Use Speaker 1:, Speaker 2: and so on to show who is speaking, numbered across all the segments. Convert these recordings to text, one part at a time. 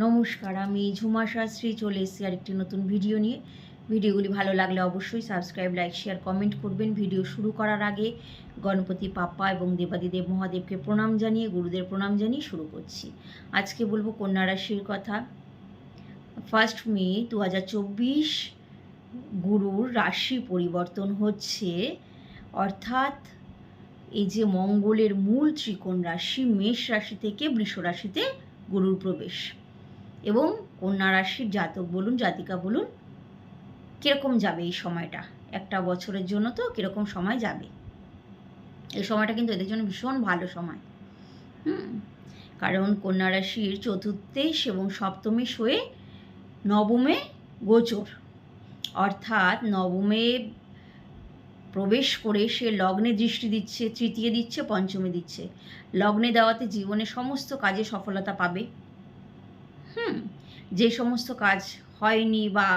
Speaker 1: নমস্কার, আমি ঝুমা শাস্ত্রী চলে এসেছি আরেকটি নতুন ভিডিও নিয়ে। ভিডিওগুলি ভালো লাগলে অবশ্যই সাবস্ক্রাইব, লাইক, শেয়ার, কমেন্ট করবেন। ভিডিও শুরু করার আগে গণপতি বাপ্পা এবং দেবাদিদেব মহাদেবকে প্রণাম জানিয়ে, গুরুদের প্রণাম জানিয়ে শুরু করছি। আজকে বলবো কন্যা রাশির কথা। 1 মে 2024 গুরুর রাশি পরিবর্তন হচ্ছে, অর্থাৎ এই যে মঙ্গলের মূল ত্রিকোণ রাশি মেষ রাশি থেকে বৃষ রাশিতে গুরুর প্রবেশ, এবং কন্যা রাশির জাতক বলুন, জাতিকা বলুন, কীরকম যাবে এই সময়টা, একটা বছরের জন্য তো কীরকম সময় যাবে। এই সময়টা কিন্তু এদের জন্য ভীষণ ভালো সময়। কারণ কন্যা রাশির চতুর্থেশ এবং সপ্তমেশ হয়ে নবমে গোচর, অর্থাৎ নবমে প্রবেশ করে সে লগ্নে দৃষ্টি দিচ্ছে, তৃতীয় দিচ্ছে, পঞ্চমে দিচ্ছে। লগ্নে দেওয়াতে জীবনে সমস্ত কাজে সফলতা পাবে। যে সমস্ত কাজ হয়নি বা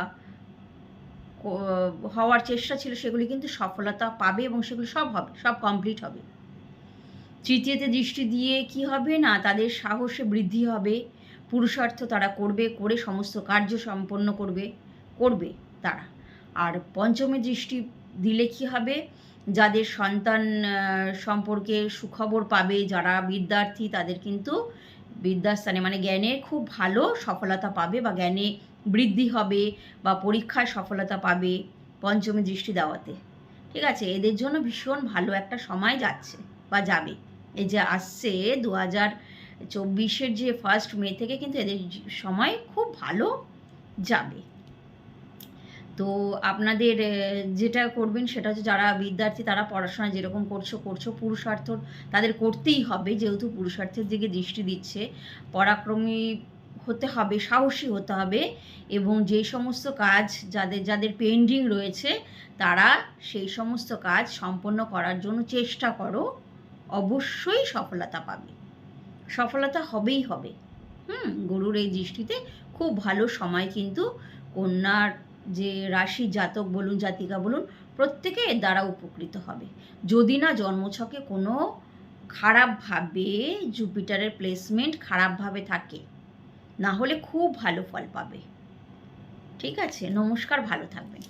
Speaker 1: হওয়ার চেষ্টা ছিল সেগুলি কিন্তু সফলতা পাবে এবং সেগুলি সব হবে, সব কমপ্লিট হবে। তৃতীয়তে দৃষ্টি দিয়ে কি হবে না, তাদের সাহসে বৃদ্ধি হবে, পুরুষার্থ তারা করবে, করে সমস্ত কার্য সম্পন্ন করবে তারা। আর পঞ্চমে দৃষ্টি দিলে কি হবে, যাদের সন্তান সম্পর্কে সুখবর পাবে, যারা বিদ্যার্থী তাদের কিন্তু বিদ্যাস্থানে মানে জ্ঞানে খুব ভালো সফলতা পাবে বা জ্ঞানে বৃদ্ধি হবে বা পরীক্ষায় সফলতা পাবে পঞ্চমী দৃষ্টি দেওয়াতে। ঠিক আছে, এদের জন্য ভীষণ ভালো একটা সময় যাচ্ছে বা যাবে। এই যে আসছে 2024 যে 1 মে থেকে কিন্তু এদের সময় খুব ভালো যাবে। তো আপনাদের যেটা করবেন সেটা হচ্ছে, যারা বিদ্যার্থী তারা পড়াশোনা যেরকম করছো পুরুষার্থ তাদের করতেই হবে, যেহেতু পুরুষার্থের দিকে দৃষ্টি দিচ্ছে। পরাক্রমী হতে হবে, সাহসী হতে হবে, এবং যে সমস্ত কাজ যাদের পেন্ডিং রয়েছে তারা সেই সমস্ত কাজ সম্পন্ন করার জন্য চেষ্টা করো, অবশ্যই সফলতা পাবে, সফলতা হবেই হবে। গুরুর এই দৃষ্টিতে খুব ভালো সময় কিন্তু কন্যার যে রাশি জাতক বলুন, জাতিকা বলুন, প্রত্যেকে এর দ্বারা উপকৃত হবে, যদি না জন্মছকে কোনো খারাপভাবে জুপিটারের প্লেসমেন্ট খারাপভাবে থাকে, না হলে খুব ভালো ফল পাবে। ঠিক আছে, নমস্কার, ভালো থাকবেন।